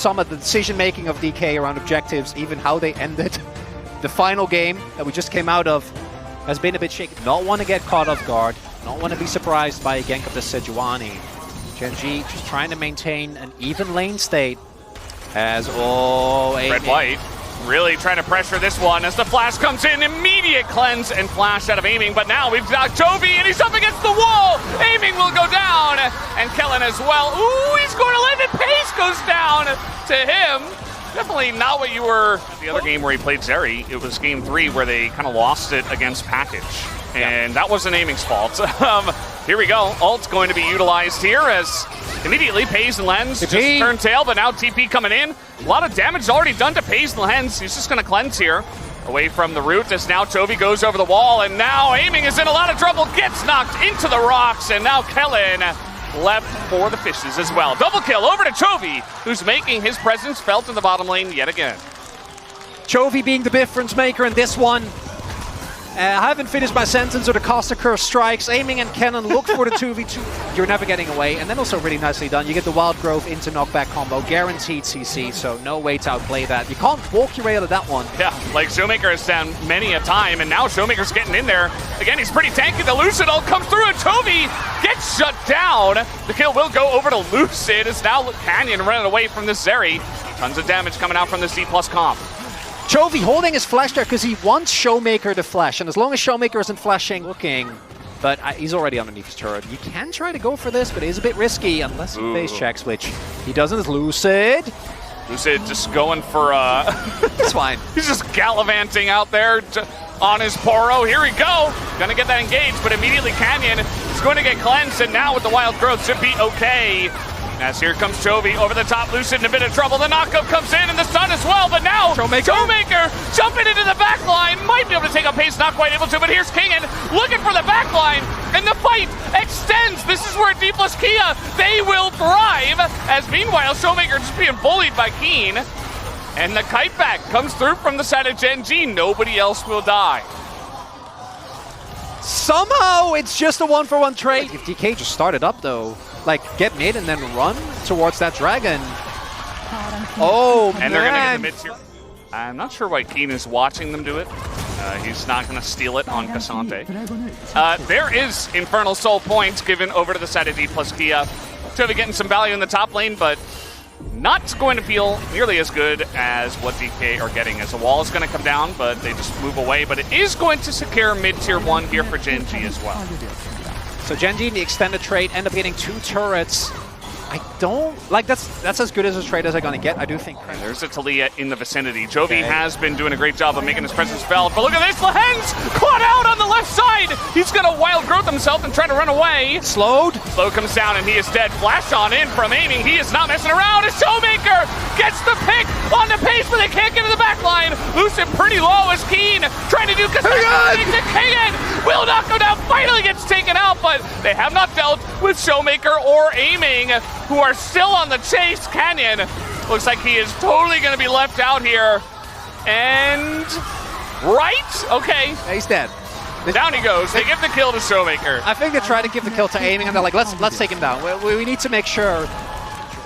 some of the decision-making of DK around objectives, even how they ended the final game that we just came out of, has been a bit shaky. Not want to get caught off guard, not want to be surprised by a gank of the Sejuani. GENG just trying to maintain an even lane state as, Red-White really trying to pressure this one as the flash comes in. Immediate cleanse and flash out of aiming, but now we've got Chovy and he's up against the wall. Aiming will go down, and kellen as well. Ooh, he's going to live it. Pace goes down to him. Definitely not what you were. The other game where he played Zeri, it was game 3 where they kind of lost it against Package. And that wasn't aiming's fault. Here we go. Ult's going to be utilized here as immediately Pays and Lens just turn tail, but now TP coming in. A lot of damage already done to Pays and Lens. He's just going to cleanse here. Away from the root as now Chovy goes over the wall, and now aiming is in a lot of trouble. Gets knocked into the rocks, and now kellen left for the fishes as well. Double kill over to Chovy, who's making his presence felt in the bottom lane yet again. Chovy being the difference maker in this one. I haven't finished my sentence, or the caster curse strikes. Aiming and Cannon look for the 2v2. You're never getting away. And then also really nicely done. You get the Wild Growth into knockback combo. Guaranteed CC, so no way to outplay that. You can't walk your way out of that one. Yeah, like Showmaker has done many a time, and now Showmaker's getting in there. Again, he's pretty tanky. The Lucid ult comes through, and Chovy gets shut down. The kill will go over to Lucid. It's now Canyon running away from this Zeri. Tons of damage coming out from the C+ comp. Chovy holding his flash there because he wants Showmaker to flash, and as long as Showmaker isn't flashing, looking, but he's already underneath his turret. You can try to go for this, but it is a bit risky unless he base checks, which he doesn't. Lucid just going for it's fine. He's just gallivanting out there on his Poro. Here we go. Gonna get that engaged, but immediately Canyon is going to get cleansed, and now with the Wild Growth should be okay. As here comes Chovy over the top, Lucid in a bit of trouble. The knockup comes in, and the stun as well, but now Showmaker jumping into the back line. Might be able to take up Pace, not quite able to, but here's Kingen looking for the back line, and the fight extends. This is where D plus Kia, they will thrive, as meanwhile Showmaker just being bullied by Keen. And the kite back comes through from the side of GENG. Nobody else will die. Somehow it's just a 1-for-1 trade. If DK just started up though, like get mid and then run towards that dragon. Oh, and they're gonna get the mid tier. I'm not sure why Keen is watching them do it. He's not gonna steal it on Cassante. There is Infernal Soul points given over to the side of D plus Kia. Chovy getting some value in the top lane, but not going to feel nearly as good as what DK are getting, as the wall is going to come down, but they just move away. But it is going to secure mid-tier 1 here for GENG as well. So GENG in the extended trade end up getting 2 turrets. I don't like that's as good as a trade as I'm gonna get. I do think. And there's a Talia in the vicinity. Chovy has been doing a great job of making his presence felt, but look at this, Lehens caught out on the left side. He's gonna Wild Growth himself and try to run away. Slow comes down and he is dead. Flash on in from aiming. He is not messing around. A Showmaker gets the pick on the Pace, but they can't get to the back line. Lucid pretty low as Keen trying to do Kagan will not go down. Finally gets taken out, but they have not dealt with Showmaker or aiming, who are still on the chase. Canyon looks like he is totally going to be left out here. And okay. He's dead. Down he goes. They give the kill to Showmaker. I think they try to give the kill to aiming, and they're like, let's take him down. We need to make sure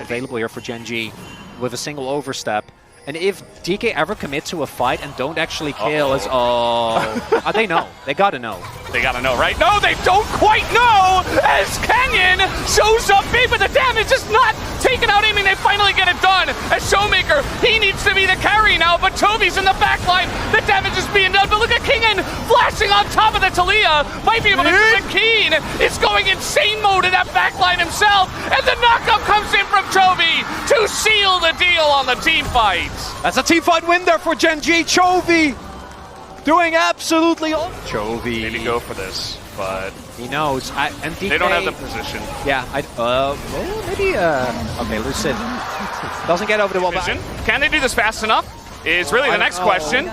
available here for GENG with a single overstep. And if DK ever commit to a fight and don't actually kill, they know. They gotta know. They gotta know, right? No, they don't quite know, as Canyon shows up big, but the damage is not taken out aiming. They finally get it done. As Showmaker, he needs to be the carry now, but Chovy's in the back line. The damage is being done, but look at Kingen flashing on top of the Talia. Might be able to do it. Keen is going insane mode in that back line himself, and the knockup comes in from Chovy to seal the deal on the team fight. That's a team fight win there for GENG. Chovy doing absolutely all. Chovy. Need to go for this, but he knows. And DK, they don't have the position. Yeah. Maybe. Okay, Lucid doesn't get over the wall. Can they do this fast enough? Is really the next question.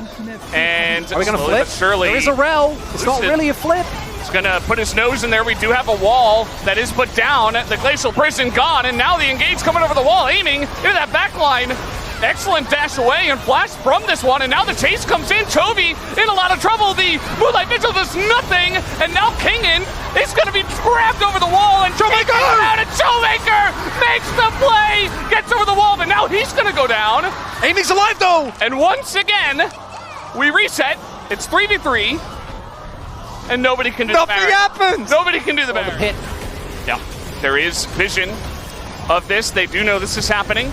And are we gonna flip? Surely, there is a rel. It's not really a flip. He's gonna put his nose in there. We do have a wall that is put down. The Glacial Prison gone, and now the engage coming over the wall, aiming into that back line. Excellent dash away and flash from this one, and now the chase comes in. Chovy in a lot of trouble. The Moonlight Vigil does nothing, and now Kingen is going to be grabbed over the wall, and Showmaker out, and Showmaker makes the play, gets over the wall, but now he's going to go down. Aiming's alive though! And once again, we reset. It's 3v3, and nobody can do the Baron. Nothing happens! Nobody can do the Baron. Hit. Yeah, there is vision of this. They do know this is happening.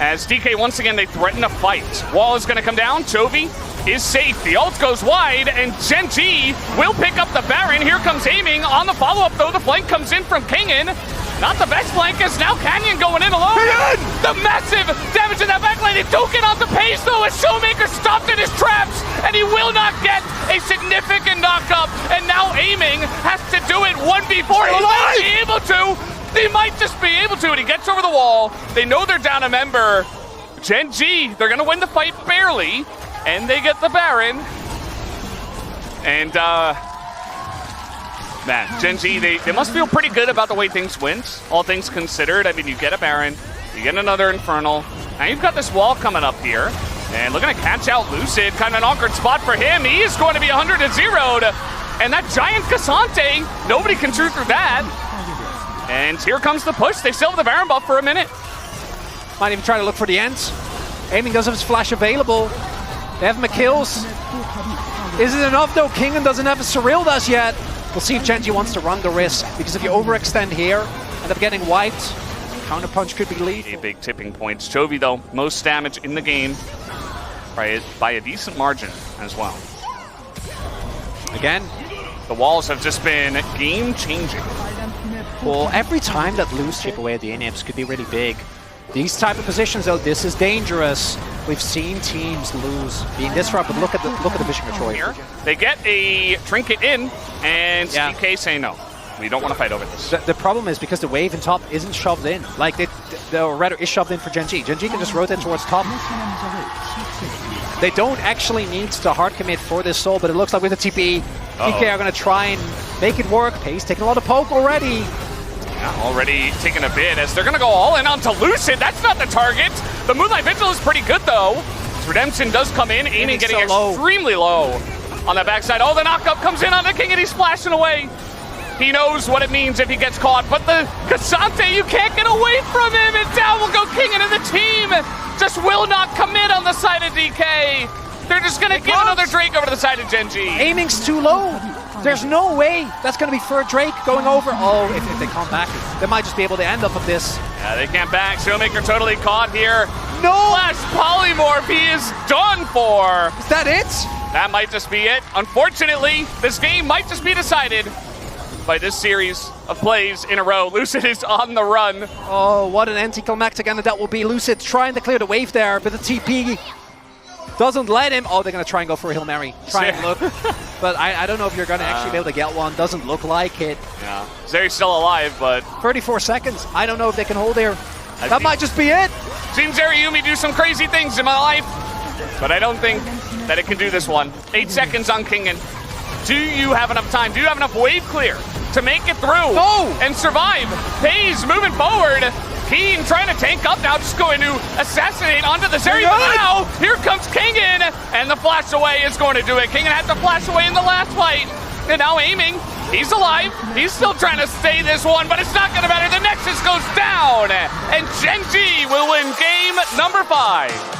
As DK, once again, they threaten a fight. Wall is going to come down. Chovy is safe. The ult goes wide, and GENG will pick up the Baron. Here comes aiming on the follow-up, though. The flank comes in from Kingen. Not the best flank, as now Canyon going in alone. The massive damage in that backline. They don't get on the pace, though, as Showmaker stopped in his traps, and he will not get a significant knock-up. And now aiming has to do it 1v4. He might be able to. They might just be able to, and he gets over the wall. They know they're down a member. GENG, they're gonna win the fight barely, and they get the Baron. And man, GENG, they must feel pretty good about the way things went, all things considered. I mean, you get a Baron, you get another Infernal. Now you've got this wall coming up here, and looking to catch out Lucid. Kind of an awkward spot for him. He is going to be 100-0'd, and that giant Cassante, nobody can shoot through that. And here comes the push. They still have the Baron buff for a minute. Might even try to look for the ends. Aiming does have his flash available. They have McKills. Is it enough though? Kingen doesn't have a Surreal Dash yet. We'll see if GENG wants to run the risk, because if you overextend here, end up getting wiped, counterpunch could be lethal. A big tipping points. Chovy though, most damage in the game by a decent margin as well. Again, the walls have just been game-changing. well, every time that Lose chip away at the Inhibits could be really big. These type of positions though, this is dangerous. We've seen teams lose being this rough, but look at the vision control here. They get a trinket in, and DK say no. We don't want to fight over this. The problem is because the wave in top isn't shoved in. Like, the Redder is shoved in for GENG. GENG can just rotate towards top. They don't actually need to hard commit for this soul, but it looks like with the TP, DK are going to try and make it work. Pace taking a lot of poke already. Yeah, already taking a bit as they're going to go all in onto Lucid. That's not the target. The Moonlight Vigil is pretty good, though. As Redemption does come in, aiming getting extremely low on that backside. Oh, the knockup comes in on the King, and he's splashing away. He knows what it means if he gets caught, but the Cassante, you can't get away from him, and down will go Kingen, and the team just will not commit on the side of DK. They're just going to give another Drake over to the side of GENG. Aiming's too low. There's no way that's going to be for Drake going over. Oh, if they come back, they might just be able to end up with this. Yeah, they can't back. Showmaker totally caught here. No! Flash Polymorph, he is done for. Is that it? That might just be it. Unfortunately, this game might just be decided by this series of plays in a row. Lucid is on the run. Oh, what an anticlimactic end that will be. Lucid trying to clear the wave there, but the TP doesn't let him. Oh, they're going to try and go for a Hail Mary. Try and look. But I don't know if you're going to actually be able to get one. Doesn't look like it. Yeah, Zeri's still alive, but 34 seconds. I don't know if they can hold here. That might just be it. Seen Zeri do some crazy things in my life, but I don't think that it can do this one. 8 seconds on Kingen. Do you have enough time? Do you have enough wave clear to make it through and survive? Pays moving forward. Keen trying to tank up now, just going to assassinate onto the Zeri. But now, here comes Kingen, and the flash away is going to do it. Kingen had to flash away in the last fight, and now aiming. He's alive. He's still trying to stay this one, but it's not going to matter. The Nexus goes down, and GENG will win game number 5.